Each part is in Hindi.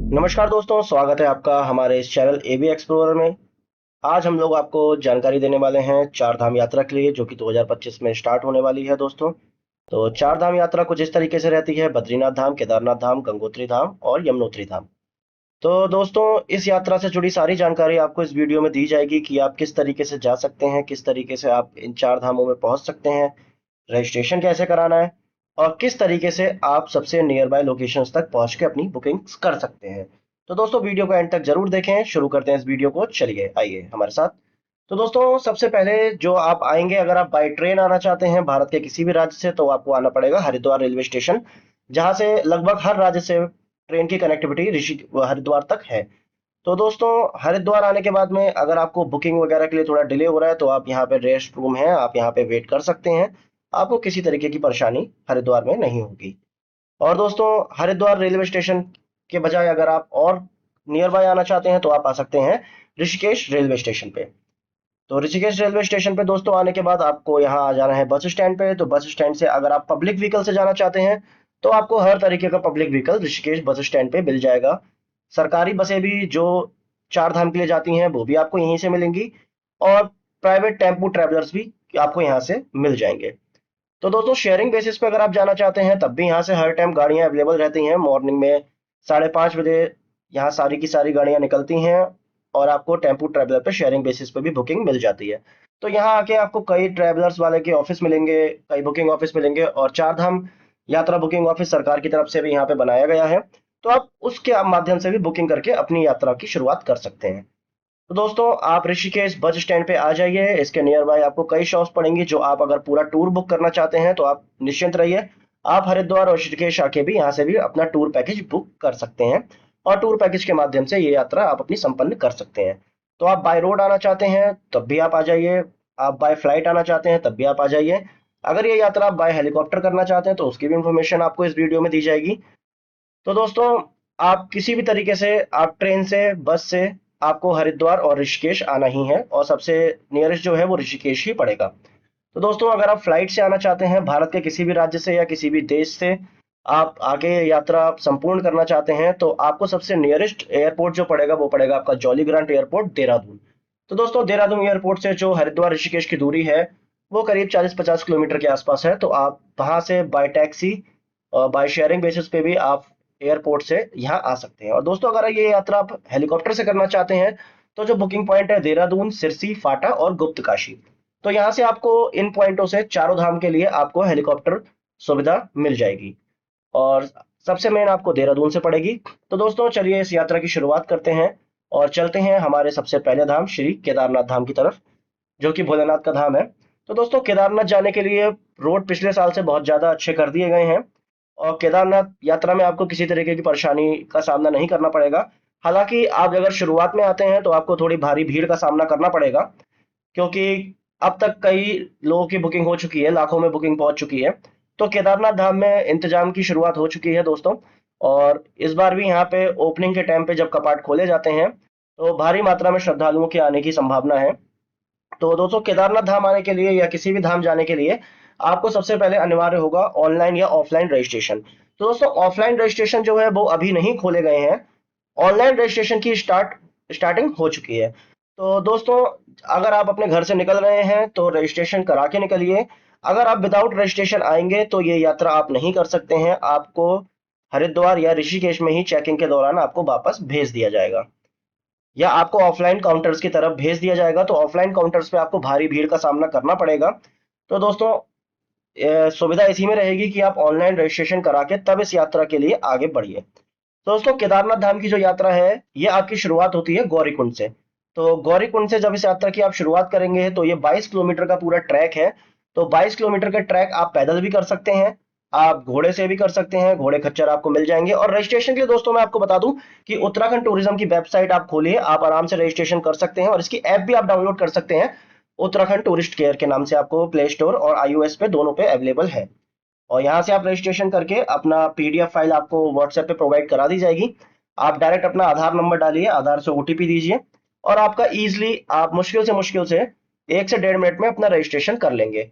नमस्कार दोस्तों, स्वागत है आपका हमारे इस चैनल एबी एक्सप्लोरर में। आज हम लोग आपको जानकारी देने वाले हैं चार धाम यात्रा के लिए, जो कि 2025 में स्टार्ट होने वाली है दोस्तों। तो चार धाम यात्रा कुछ इस तरीके से रहती है: बद्रीनाथ धाम, केदारनाथ धाम, गंगोत्री धाम और यमुनोत्री धाम। तो दोस्तों, इस यात्रा से जुड़ी सारी जानकारी आपको इस वीडियो में दी जाएगी कि आप किस तरीके से जा सकते हैं, किस तरीके से आप इन चार धामों में पहुंच सकते हैं, रजिस्ट्रेशन कैसे कराना है और किस तरीके से आप सबसे नियर बाय लोकेशंस तक पहुंच के अपनी बुकिंग्स कर सकते हैं। तो दोस्तों, वीडियो को एंड तक जरूर देखें। शुरू करते हैं इस वीडियो को, चलिए आइए हमारे साथ। तो दोस्तों, सबसे पहले जो आप आएंगे, अगर आप बाई ट्रेन आना चाहते हैं भारत के किसी भी राज्य से, तो आपको आना पड़ेगा हरिद्वार रेलवे स्टेशन, जहां से लगभग हर राज्य से ट्रेन की कनेक्टिविटी ऋषि हरिद्वार तक है। तो दोस्तों, हरिद्वार आने के बाद में अगर आपको बुकिंग वगैरह के लिए थोड़ा डिले हो रहा है, तो आप यहाँ पे रेस्ट रूम है, आप यहाँ पे वेट कर सकते हैं। आपको किसी तरीके की परेशानी हरिद्वार में नहीं होगी। और दोस्तों, हरिद्वार रेलवे स्टेशन के बजाय अगर आप और नियर बाय आना चाहते हैं, तो आप आ सकते हैं ऋषिकेश रेलवे स्टेशन पे। तो ऋषिकेश रेलवे स्टेशन पे दोस्तों आने के बाद आपको यहाँ आ जाना है बस स्टैंड पे। तो बस स्टैंड से अगर आप पब्लिक व्हीकल से जाना चाहते हैं, तो आपको हर तरीके का public vehicle Rishikesh bus stand पे मिल जाएगा। सरकारी बसें भी जो चार धाम के लिए जाती हैं, वो भी आपको यहीं से मिलेंगी। और प्राइवेट टेम्पू ट्रेवलर्स भी आपको यहाँ से मिल जाएंगे। तो दोस्तों, शेयरिंग बेसिस पे अगर आप जाना चाहते हैं, तब भी यहाँ से हर टाइम गाड़ियाँ अवेलेबल रहती हैं। मॉर्निंग में 5:30 बजे यहाँ सारी की सारी गाड़ियाँ निकलती हैं और आपको टेम्पू ट्रैवलर पे शेयरिंग बेसिस पे भी बुकिंग मिल जाती है। तो यहाँ आके आपको कई ट्रैवलर्स वाले के ऑफिस मिलेंगे, कई बुकिंग ऑफिस मिलेंगे, और चार धाम यात्रा बुकिंग ऑफिस सरकार की तरफ से भी यहाँ पे बनाया गया है। तो आप उसके माध्यम से भी बुकिंग करके अपनी यात्रा की शुरुआत कर सकते हैं। तो दोस्तों, आप ऋषिकेश बस स्टैंड पे आ जाइए। इसके नियर बाय आपको कई शॉप्स पड़ेंगी। जो आप अगर पूरा टूर बुक करना चाहते हैं, तो आप निश्चिंत रहिए। आप हरिद्वार और ऋषिकेश आके भी यहाँ से भी अपना टूर पैकेज बुक कर सकते हैं, और टूर पैकेज के माध्यम से ये यात्रा आप अपनी संपन्न कर सकते हैं। तो आप बाय रोड आना चाहते हैं, तब भी आप आ जाइए। आप बाय फ्लाइट आना चाहते हैं, तब भी आप आ जाइए। अगर ये यात्रा आप बाय हेलीकॉप्टर करना चाहते हैं, तो उसकी भी इंफॉर्मेशन आपको इस वीडियो में दी जाएगी। तो दोस्तों, आप किसी भी तरीके से, आप ट्रेन से, बस से, आपको हरिद्वार और ऋषिकेश आना ही है, और सबसे नियरेस्ट जो है वो ऋषिकेश ही पड़ेगा। तो दोस्तों, अगर आप फ्लाइट से आना चाहते हैं, भारत के किसी भी राज्य से या किसी भी देश से आप आगे यात्रा संपूर्ण करना चाहते हैं, तो आपको सबसे नियरेस्ट एयरपोर्ट जो पड़ेगा, वो पड़ेगा आपका जॉली ग्रांट एयरपोर्ट, देहरादून। तो दोस्तों, देहरादून एयरपोर्ट से जो हरिद्वार ऋषिकेश की दूरी है, वो करीब 40-50 किलोमीटर के आसपास है। तो आप वहां से बाय टैक्सी और बाय शेयरिंग बेसिस पे भी आप एयरपोर्ट से यहाँ आ सकते हैं। और दोस्तों, अगर ये यात्रा आप हेलीकॉप्टर से करना चाहते हैं, तो जो बुकिंग पॉइंट है देहरादून, सिरसी, फाटा और गुप्तकाशी। तो यहाँ से आपको इन पॉइंटों से चारों धाम के लिए आपको हेलीकॉप्टर सुविधा मिल जाएगी, और सबसे मेन आपको देहरादून से पड़ेगी। तो दोस्तों, चलिए इस यात्रा की शुरुआत करते हैं और चलते हैं हमारे सबसे पहले धाम श्री केदारनाथ धाम की तरफ, जो कि भोलेनाथ का धाम है। तो दोस्तों, केदारनाथ जाने के लिए रोड पिछले साल से बहुत ज्यादा अच्छे कर दिए गए हैं, और केदारनाथ यात्रा में आपको किसी तरीके की परेशानी का सामना नहीं करना पड़ेगा। हालांकि आप अगर शुरुआत में आते हैं, तो आपको थोड़ी भारी भीड़ का सामना करना पड़ेगा, क्योंकि अब तक कई लोगों की बुकिंग हो चुकी है, लाखों में बुकिंग पहुंच चुकी है। तो केदारनाथ धाम में इंतजाम की शुरुआत हो चुकी है दोस्तों। और इस बार भी यहाँ पे ओपनिंग के टाइम पे जब कपाट खोले जाते हैं, तो भारी मात्रा में श्रद्धालुओं के आने की संभावना है। तो दोस्तों, केदारनाथ धाम आने के लिए या किसी भी धाम जाने के लिए आपको सबसे पहले अनिवार्य होगा ऑनलाइन या ऑफलाइन रजिस्ट्रेशन। तो दोस्तों, ऑफलाइन रजिस्ट्रेशन जो है वो अभी नहीं खोले गए हैं। ऑनलाइन रजिस्ट्रेशन की स्टार्टिंग हो चुकी है। तो दोस्तों, अगर आप अपने घर से निकल रहे हैं, तो रजिस्ट्रेशन करा के निकलिए। अगर आप विदाउट रजिस्ट्रेशन आएंगे, तो ये यात्रा आप नहीं कर सकते हैं। आपको हरिद्वार या ऋषिकेश में ही चेकिंग के दौरान आपको वापस भेज दिया जाएगा, या आपको ऑफलाइन काउंटर्स की तरफ भेज दिया जाएगा। तो ऑफलाइन काउंटर्स पे आपको भारी भीड़ का सामना करना पड़ेगा। तो दोस्तों, सुविधा इसी में रहेगी कि आप ऑनलाइन रजिस्ट्रेशन करा के तब इस यात्रा के लिए आगे बढ़िए। तो दोस्तों, केदारनाथ धाम की जो यात्रा है, ये आपकी शुरुआत होती है गौरीकुंड से। तो गौरीकुंड से जब इस यात्रा की आप शुरुआत करेंगे, तो ये 22 किलोमीटर का पूरा ट्रैक है। तो 22 किलोमीटर का ट्रैक आप पैदल भी कर सकते हैं, आप घोड़े से भी कर सकते हैं, घोड़े खच्चर आपको मिल जाएंगे। और रजिस्ट्रेशन के लिए दोस्तों मैं आपको बता दूं कि उत्तराखंड टूरिज्म की वेबसाइट आप खोलिए, आप आराम से रजिस्ट्रेशन कर सकते हैं, और इसकी ऐप भी आप डाउनलोड कर सकते हैं। उत्तराखंड टूरिस्ट केयर के नाम से आपको प्ले स्टोर और iOS पे दोनों पे अवेलेबल है। और यहाँ से आप रजिस्ट्रेशन करके अपना पीडीएफ फाइल आपको व्हाट्सएप पे प्रोवाइड करा दी जाएगी। आप डायरेक्ट अपना आधार नंबर डालिए, आधार से ओटीपी दीजिए, और आपका इजीली आप मुश्किल से 1 से 1.5 मिनट में अपना रजिस्ट्रेशन कर लेंगे।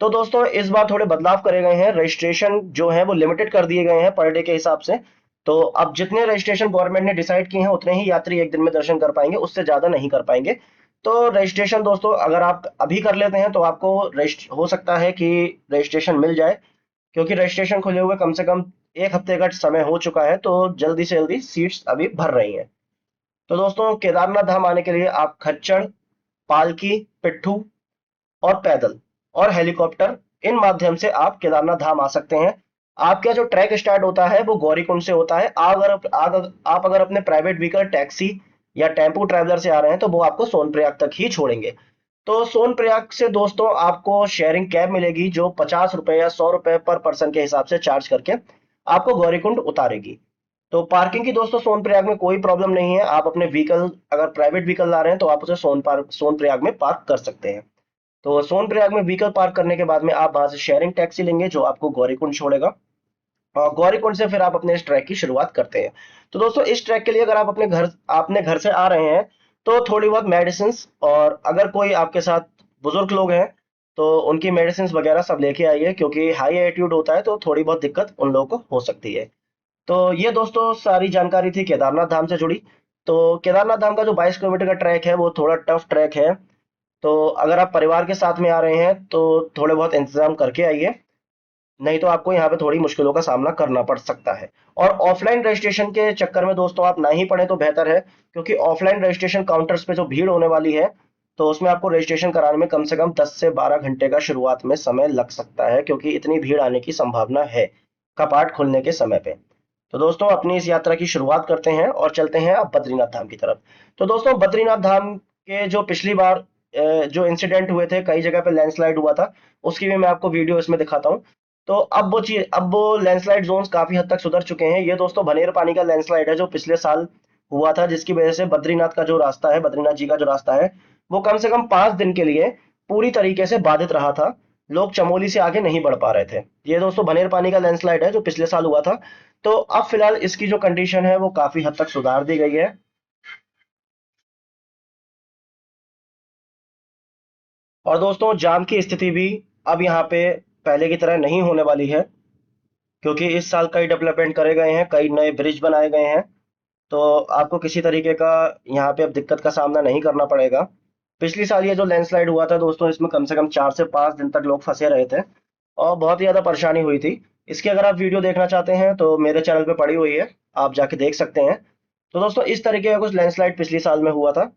तो दोस्तों, इस बार थोड़े बदलाव करे गए हैं। रजिस्ट्रेशन जो है वो लिमिटेड कर दिए गए हैं पर डे के हिसाब से। तो अब जितने रजिस्ट्रेशन गवर्नमेंट ने डिसाइड किए हैं उतने ही यात्री एक दिन में दर्शन कर पाएंगे, उससे ज्यादा नहीं कर पाएंगे। तो रजिस्ट्रेशन दोस्तों अगर आप अभी कर लेते हैं तो आपको हो सकता है कि रजिस्ट्रेशन मिल जाए, क्योंकि रजिस्ट्रेशन खुले हुए कम से कम एक हफ्ते का समय हो चुका है, तो जल्दी से जल्दी सीट्स अभी भर रही हैं। तो दोस्तों केदारनाथ धाम आने के लिए आप खच्चर, पालकी, पिट्ठू और पैदल और हेलीकॉप्टर, इन माध्यम से आप केदारनाथ धाम आ सकते हैं। आपका जो ट्रैक स्टार्ट होता है वो गौरीकुंड से होता है। आप अगर अपने प्राइवेट व्हीकल, टैक्सी या टेम्पू ट्रैवलर से आ रहे हैं तो वो आपको सोनप्रयाग तक ही छोड़ेंगे। तो सोनप्रयाग से दोस्तों आपको शेयरिंग कैब मिलेगी जो 50 रुपए या 100 रुपए पर पर्सन के हिसाब से चार्ज करके आपको गौरीकुंड उतारेगी। तो पार्किंग की दोस्तों सोनप्रयाग में कोई प्रॉब्लम नहीं है। आप अपने व्हीकल, अगर प्राइवेट व्हीकल ला रहे हैं तो आप उसे सोनप्रयाग में पार्क कर सकते हैं। तो सोनप्रयाग में व्हीकल पार्क करने के बाद में आप वहां से शेयरिंग टैक्सी लेंगे जो आपको गौरीकुंड छोड़ेगा, और गौरीकुंड से फिर आप अपने इस ट्रैक की शुरुआत करते हैं। तो दोस्तों इस ट्रैक के लिए अगर आप अपने घर से आ रहे हैं तो थोड़ी बहुत मेडिसिन, और अगर कोई आपके साथ बुजुर्ग लोग हैं तो उनकी मेडिसिन वगैरह सब लेके आइए, क्योंकि हाई एल्टीट्यूड होता है तो थोड़ी बहुत दिक्कत उन लोगों को हो सकती है। तो ये दोस्तों सारी जानकारी थी केदारनाथ धाम से जुड़ी। तो केदारनाथ धाम का जो 22 किलोमीटर का ट्रैक है वो थोड़ा टफ ट्रैक है। तो अगर आप परिवार के साथ में आ रहे हैं तो थोड़े बहुत इंतजाम करके आइए, नहीं तो आपको यहाँ पे थोड़ी मुश्किलों का सामना करना पड़ सकता है। और ऑफलाइन रजिस्ट्रेशन के चक्कर में दोस्तों आप ना ही पड़े तो बेहतर है, क्योंकि ऑफलाइन रजिस्ट्रेशन काउंटर्स पे जो भीड़ होने वाली है तो उसमें आपको रजिस्ट्रेशन कराने में कम से कम 10 से 12 घंटे का शुरुआत में समय लग सकता है, क्योंकि इतनी भीड़ आने की संभावना है कपाट खुलने के समय पे। तो दोस्तों अपनी इस यात्रा की शुरुआत करते हैं और चलते हैं अब बद्रीनाथ धाम की तरफ। तो दोस्तों बद्रीनाथ धाम के जो पिछली बार जो इंसिडेंट हुए थे, कई जगह पे लैंडस्लाइड हुआ था, उसकी भी मैं आपको वीडियो इसमें दिखाता हूँ। तो अब वो लैंडस्लाइड जोन्स काफी हद तक सुधर चुके हैं। ये दोस्तों भनेर पानी का लैंडस्लाइड है जो पिछले साल हुआ था, जिसकी वजह से बद्रीनाथ का जो रास्ता है, बद्रीनाथ जी का जो रास्ता है, वो कम से कम 5 दिन के लिए पूरी तरीके से बाधित रहा था। लोग चमोली से आगे नहीं बढ़ पा रहे थे। ये दोस्तों भनेर पानी का लैंडस्लाइड है जो पिछले साल हुआ था। तो अब फिलहाल इसकी जो कंडीशन है वो काफी हद तक सुधार दी गई है। और दोस्तों जाम की स्थिति भी अब यहाँ पे पहले की तरह नहीं होने वाली है, क्योंकि इस साल कई डेवलपमेंट करे गए हैं, कई नए ब्रिज बनाए गए हैं। तो आपको किसी तरीके का यहाँ पे अब दिक्कत का सामना नहीं करना पड़ेगा। पिछली साल ये जो लैंडस्लाइड हुआ था दोस्तों, इसमें कम से कम 4 से 5 दिन तक लोग फंसे रहे थे और बहुत ही ज्यादा परेशानी हुई थी। इसकी अगर आप वीडियो देखना चाहते हैं तो मेरे चैनल पे पड़ी हुई है, आप जाके देख सकते हैं। तो दोस्तों इस तरीके का कुछ लैंडस्लाइड पिछली साल में हुआ था।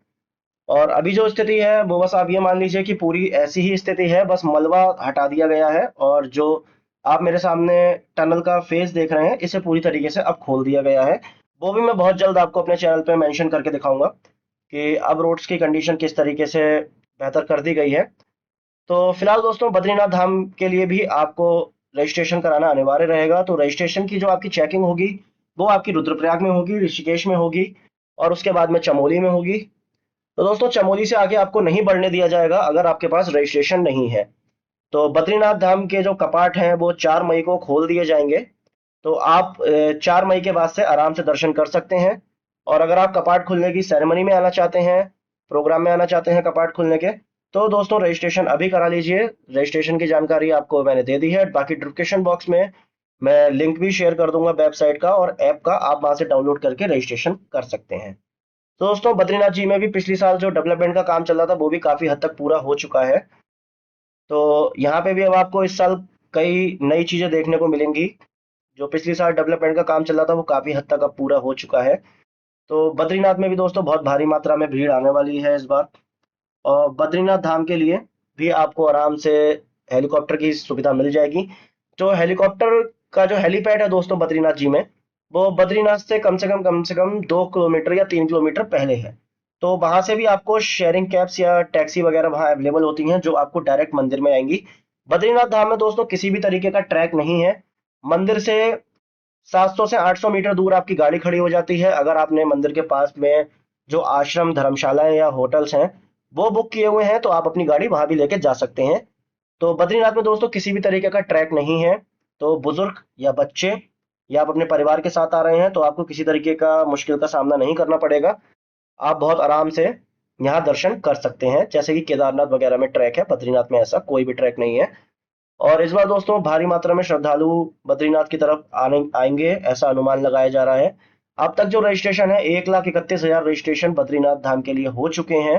और अभी जो स्थिति है वो बस आप ये मान लीजिए कि पूरी ऐसी ही स्थिति है, बस मलबा हटा दिया गया है, और जो आप मेरे सामने टनल का फेस देख रहे हैं इसे पूरी तरीके से अब खोल दिया गया है। वो भी मैं बहुत जल्द आपको अपने चैनल पे मेंशन करके दिखाऊंगा कि अब रोड्स की कंडीशन किस तरीके से बेहतर कर दी गई है। तो फिलहाल दोस्तों बद्रीनाथ धाम के लिए भी आपको रजिस्ट्रेशन कराना अनिवार्य रहेगा। तो रजिस्ट्रेशन की जो आपकी चेकिंग होगी वो आपकी रुद्रप्रयाग में होगी, ऋषिकेश में होगी, और उसके बाद में चमोली में होगी। तो दोस्तों चमोली से आगे आपको नहीं बढ़ने दिया जाएगा अगर आपके पास रजिस्ट्रेशन नहीं है। तो बद्रीनाथ धाम के जो कपाट हैं वो 4 मई को खोल दिए जाएंगे। तो आप 4 मई के बाद से आराम से दर्शन कर सकते हैं। और अगर आप कपाट खुलने की सेरेमनी में आना चाहते हैं, प्रोग्राम में आना चाहते हैं कपाट खुलने के, तो दोस्तों रजिस्ट्रेशन अभी करा लीजिए। रजिस्ट्रेशन की जानकारी आपको मैंने दे दी है। बाकी डिस्क्रिप्शन बॉक्स में मैं लिंक भी शेयर कर दूंगा वेबसाइट का और ऐप का, आप वहां से डाउनलोड करके रजिस्ट्रेशन कर सकते हैं। तो दोस्तों बद्रीनाथ जी में भी पिछली साल जो डेवलपमेंट का काम चल रहा था वो भी काफी हद तक पूरा हो चुका है। तो यहाँ पे भी अब आपको इस साल कई नई चीजें देखने को मिलेंगी। जो पिछली साल डेवलपमेंट का काम चल रहा था वो काफी हद तक अब पूरा हो चुका है। तो बद्रीनाथ में भी दोस्तों बहुत भारी मात्रा में भीड़ आने वाली है इस बार। और बद्रीनाथ धाम के लिए भी आपको आराम से हेलीकॉप्टर की सुविधा मिल जाएगी। जो हेलीकॉप्टर का जो हेलीपैड है दोस्तों बद्रीनाथ जी में, वो बद्रीनाथ से कम से कम 2 किलोमीटर या 3 किलोमीटर पहले है। तो वहां से भी आपको शेयरिंग कैब्स या टैक्सी वगैरह वहां अवेलेबल होती हैं जो आपको डायरेक्ट मंदिर में आएंगी। बद्रीनाथ धाम में दोस्तों किसी भी तरीके का ट्रैक नहीं है। मंदिर से 700 से 800 मीटर दूर आपकी गाड़ी खड़ी हो जाती है। अगर आपने मंदिर के पास में जो आश्रम, धर्मशालाएं या होटल्स हैं वो बुक किए हुए हैं तो आप अपनी गाड़ी वहां भी लेके जा सकते हैं। तो बद्रीनाथ में दोस्तों किसी भी तरीके का ट्रैक नहीं है। तो बुजुर्ग या बच्चे या आप अपने परिवार के साथ आ रहे हैं तो आपको किसी तरीके का मुश्किल का सामना नहीं करना पड़ेगा। आप बहुत आराम से यहाँ दर्शन कर सकते हैं। जैसे कि केदारनाथ वगैरह में ट्रैक है, बद्रीनाथ में ऐसा कोई भी ट्रैक नहीं है। और इस बार दोस्तों भारी मात्रा में श्रद्धालु बद्रीनाथ की तरफ आने आएंगे, ऐसा अनुमान लगाया जा रहा है। अब तक जो रजिस्ट्रेशन है 1,31,000 रजिस्ट्रेशन बद्रीनाथ धाम के लिए हो चुके हैं।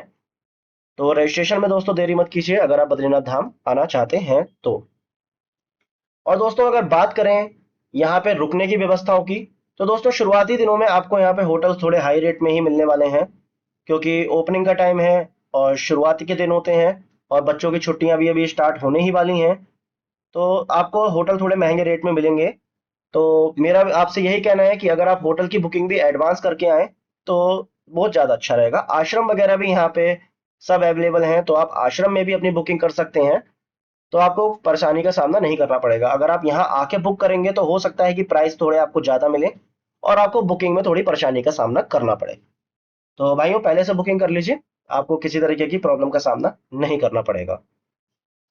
तो रजिस्ट्रेशन में दोस्तों देरी मत कीजिए अगर आप बद्रीनाथ धाम आना चाहते हैं तो। और दोस्तों अगर बात करें यहाँ पे रुकने की व्यवस्थाओं की, तो दोस्तों शुरुआती दिनों में आपको यहाँ पे होटल थोड़े हाई रेट में ही मिलने वाले हैं, क्योंकि ओपनिंग का टाइम है और शुरुआती के दिन होते हैं और बच्चों की छुट्टियां भी अभी स्टार्ट होने ही वाली हैं। तो आपको होटल थोड़े महंगे रेट में मिलेंगे। तो मेरा आपसे यही कहना है कि अगर आप होटल की बुकिंग भी एडवांस करके आए तो बहुत ज़्यादा अच्छा रहेगा। आश्रम वगैरह भी यहाँ पे सब अवेलेबल हैं, तो आप आश्रम में भी अपनी बुकिंग कर सकते हैं। तो आपको परेशानी का सामना नहीं करना पड़ेगा। अगर आप यहाँ आके बुक करेंगे तो हो सकता है कि प्राइस थोड़े आपको ज़्यादा मिले और आपको बुकिंग में थोड़ी परेशानी का सामना करना पड़े। तो भाइयों पहले से बुकिंग कर लीजिए, आपको किसी तरीके की प्रॉब्लम का सामना नहीं करना पड़ेगा।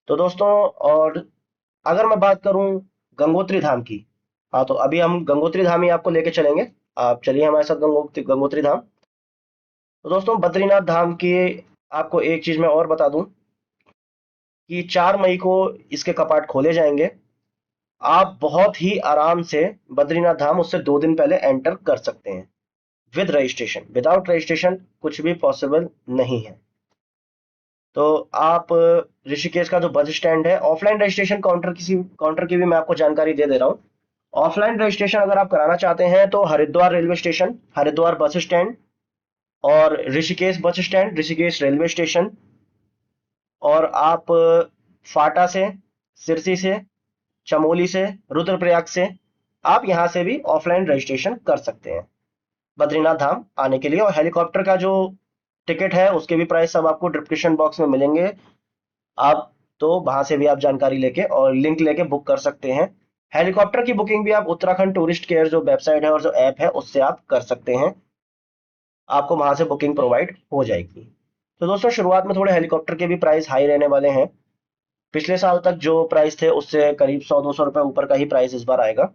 तो दोस्तों, और अगर मैं बात करूं गंगोत्री धाम की, हाँ तो अभी हम गंगोत्री धाम ही आपको लेके चलेंगे। आप चलिए हमारे साथ गंगोत्री गंगोत्री धाम। तो दोस्तों बद्रीनाथ धाम की आपको एक चीज मैं और बता दूं कि 4 मई को इसके कपाट खोले जाएंगे। आप बहुत ही आराम से बद्रीनाथ धाम उससे 2 दिन पहले एंटर कर सकते हैं विद रजिस्ट्रेशन। विदाउट रजिस्ट्रेशन कुछ भी पॉसिबल नहीं है। तो आप ऋषिकेश का जो बस स्टैंड है, ऑफलाइन रजिस्ट्रेशन काउंटर की भी मैं आपको जानकारी दे दे रहा हूँ। ऑफलाइन रजिस्ट्रेशन अगर आप कराना चाहते हैं तो Haridwar railway station, Haridwar bus stand और Rishikesh bus stand, Rishikesh railway station, और आप फाटा से, सिरसी से, चमोली से, रुद्रप्रयाग से आप यहाँ से भी ऑफलाइन रजिस्ट्रेशन कर सकते हैं बद्रीनाथ धाम आने के लिए। और हेलीकॉप्टर का जो टिकट है उसके भी प्राइस सब आपको डिस्क्रिप्शन बॉक्स में मिलेंगे। आप तो वहां से भी आप जानकारी लेके और लिंक लेके बुक कर सकते हैं। हेलीकॉप्टर की बुकिंग भी आप उत्तराखंड टूरिस्ट केयर जो वेबसाइट है और जो ऐप है उससे आप कर सकते हैं, आपको वहां से बुकिंग प्रोवाइड हो जाएगी। तो दोस्तों शुरुआत में थोड़े हेलीकॉप्टर के भी प्राइस हाई रहने वाले हैं। पिछले साल तक जो प्राइस थे उससे करीब 100-200 रुपए ऊपर का ही प्राइस इस बार आएगा।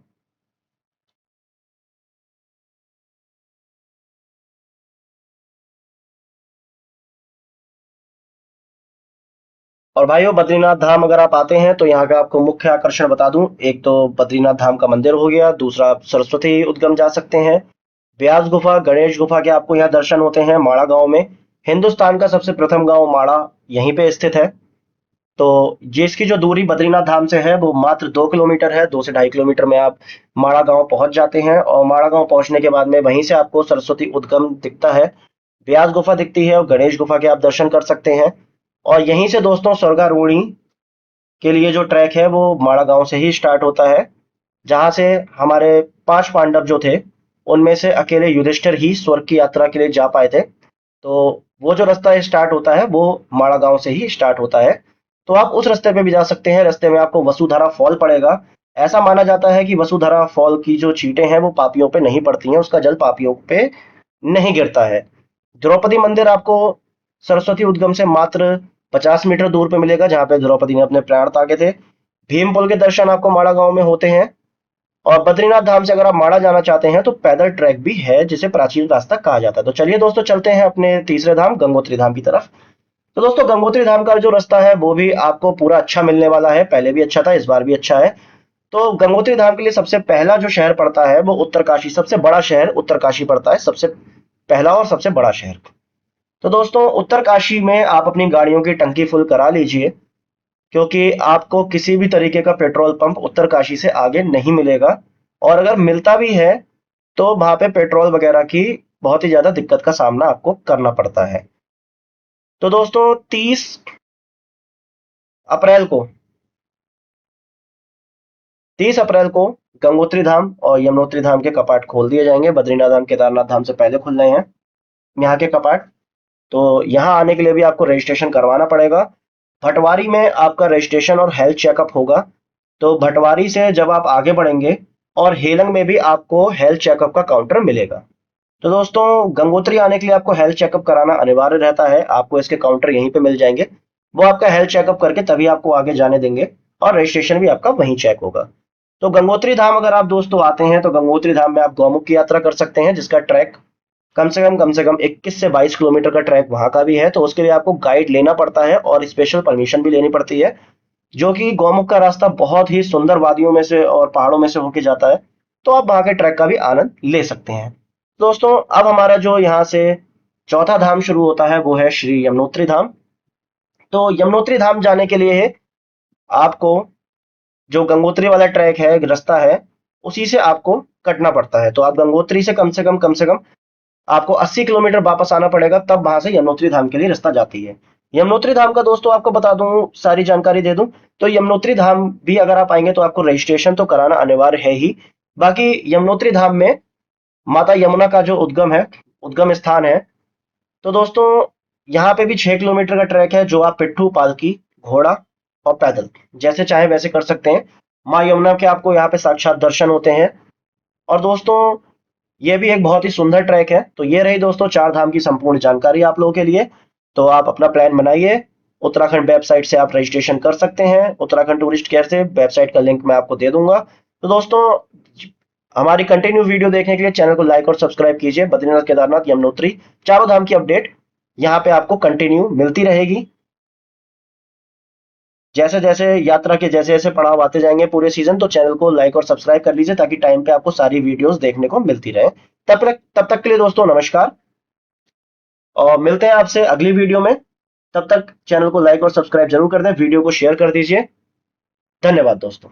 और भाइयों बद्रीनाथ धाम अगर आप आते हैं तो यहाँ का आपको मुख्य आकर्षण बता दूं, एक तो बद्रीनाथ धाम का मंदिर हो गया, दूसरा आप सरस्वती उद्गम जा सकते हैं, व्यास गुफा, गणेश गुफा के आपको यहाँ दर्शन होते हैं माड़ा गांव में। हिंदुस्तान का सबसे प्रथम गांव माड़ा यहीं पे स्थित है। तो जिसकी जो दूरी बद्रीनाथ धाम से है वो मात्र 2 किलोमीटर है, 2 से ढाई किलोमीटर में आप माड़ा गांव पहुंच जाते हैं। और माड़ा गांव पहुंचने के बाद में वहीं से आपको सरस्वती उद्गम दिखता है, व्यास गुफा दिखती है और गणेश गुफा के आप दर्शन कर सकते हैं। और यहीं से दोस्तों स्वर्गारूढ़ी के लिए जो ट्रैक है वो माड़ा गांव से ही स्टार्ट होता है, जहां से हमारे 5 पांडव जो थे उनमें से अकेले युधिष्ठिर ही स्वर्ग की यात्रा के लिए जा पाए थे। तो वो जो रास्ता स्टार्ट होता है वो माड़ा गांव से ही स्टार्ट होता है। तो आप उस रास्ते पे भी जा सकते हैं। रास्ते में आपको वसुधारा फॉल पड़ेगा। ऐसा माना जाता है कि वसुधारा फॉल की जो छींटें हैं वो पापियों पे नहीं पड़ती हैं, उसका जल पापियों पे नहीं गिरता है। द्रौपदी मंदिर आपको सरस्वती उद्गम से मात्र 50 मीटर दूर पे मिलेगा, जहां पे द्रौपदी ने अपने प्राण त्यागे थे। भीम पुल के दर्शन आपको माड़ा गांव में होते हैं। और बद्रीनाथ धाम से अगर आप माड़ा जाना चाहते हैं तो पैदल ट्रैक भी है जिसे प्राचीन रास्ता कहा जाता है। तो चलिए दोस्तों चलते हैं अपने तीसरे धाम गंगोत्री धाम की तरफ। तो दोस्तों गंगोत्री धाम का जो रास्ता है वो भी आपको पूरा अच्छा मिलने वाला है, पहले भी अच्छा था, इस बार भी अच्छा है। तो गंगोत्री धाम के लिए सबसे पहला जो शहर पड़ता है वो उत्तरकाशी, सबसे बड़ा शहर उत्तरकाशी पड़ता है, सबसे पहला और सबसे बड़ा शहर। तो दोस्तों उत्तरकाशी में आप अपनी गाड़ियों की टंकी फुल करा लीजिए, क्योंकि आपको किसी भी तरीके का पेट्रोल पंप उत्तरकाशी से आगे नहीं मिलेगा। और अगर मिलता भी है तो वहां पे पेट्रोल वगैरह की बहुत ही ज्यादा दिक्कत का सामना आपको करना पड़ता है। तो दोस्तों 30 अप्रैल को 30 अप्रैल को गंगोत्री धाम और यमुनोत्री धाम के कपाट खोल दिए जाएंगे। बद्रीनाथ धाम केदारनाथ धाम से पहले खुल रहे हैं यहाँ के कपाट। तो यहाँ आने के लिए भी आपको रजिस्ट्रेशन करवाना पड़ेगा। भटवारी में आपका रजिस्ट्रेशन और हेल्थ चेकअप होगा। तो भटवारी से जब आप आगे बढ़ेंगे और हेलंग में भी आपको हेल्थ चेकअप का काउंटर मिलेगा। तो दोस्तों गंगोत्री आने के लिए आपको हेल्थ चेकअप कराना अनिवार्य रहता है, आपको इसके काउंटर यहीं पे मिल जाएंगे। वो आपका हेल्थ चेकअप करके तभी आपको आगे जाने देंगे और रजिस्ट्रेशन भी आपका वहीं चेक होगा। तो गंगोत्री धाम अगर आप दोस्तों आते हैं तो गंगोत्री धाम में आप गौमुख की यात्रा कर सकते हैं, जिसका ट्रैक कम से कम 21 से 22 किलोमीटर का ट्रैक वहां का भी है। तो उसके लिए आपको गाइड लेना पड़ता है और स्पेशल परमिशन भी लेनी पड़ती है। जो कि गौमुख का रास्ता बहुत ही सुंदर वादियों में से और पहाड़ों में से होके जाता है। तो आप वहां के ट्रैक का भी आनंद ले सकते हैं। दोस्तों, अब हमारा जो यहाँ से चौथा धाम शुरू होता है वो है श्री यमुनोत्री धाम। तो यमुनोत्री धाम जाने के लिए आपको जो गंगोत्री वाला ट्रैक है, रास्ता है, उसी से आपको कटना पड़ता है। तो आप गंगोत्री से कम से कम आपको 80 किलोमीटर वापस आना पड़ेगा, तब वहां से यमुनोत्री धाम के लिए रास्ता जाती है। यमुनोत्री धाम का दोस्तों आपको बता दूं, सारी जानकारी दे दूं, तो यमुनोत्री धाम भी अगर आप आएंगे तो आपको रजिस्ट्रेशन तो कराना अनिवार्य है ही। बाकी यमुनोत्री धाम में माता यमुना का जो उद्गम स्थान है। तो दोस्तों, यहाँ पे भी 6 किलोमीटर का ट्रैक है, जो आप पिट्ठू, पालकी, घोड़ा और पैदल जैसे चाहे वैसे कर सकते हैं। माँ यमुना के आपको यहाँ पे साक्षात दर्शन होते हैं। और दोस्तों, ये भी एक बहुत ही सुंदर ट्रैक है। तो ये रही दोस्तों चार धाम की संपूर्ण जानकारी आप लोगों के लिए। तो आप अपना प्लान बनाइए। उत्तराखंड वेबसाइट से आप रजिस्ट्रेशन कर सकते हैं, उत्तराखंड टूरिस्ट केयर से। वेबसाइट का लिंक मैं आपको दे दूंगा। तो दोस्तों, हमारी कंटिन्यू वीडियो देखने के लिए चैनल को लाइक और सब्सक्राइब कीजिए। बद्रीनाथ, केदारनाथ, यमुनोत्री चारों धाम की अपडेट यहाँ पे आपको कंटिन्यू मिलती रहेगी। जैसे जैसे यात्रा के जैसे जैसे पड़ाव आते जाएंगे पूरे सीजन, तो चैनल को लाइक और सब्सक्राइब कर लीजिए, ताकि टाइम पे आपको सारी वीडियोस देखने को मिलती रहे। तब तक के लिए दोस्तों नमस्कार, और मिलते हैं आपसे अगली वीडियो में। तब तक चैनल को लाइक और सब्सक्राइब जरूर कर दें, वीडियो को शेयर कर दीजिए। धन्यवाद दोस्तों।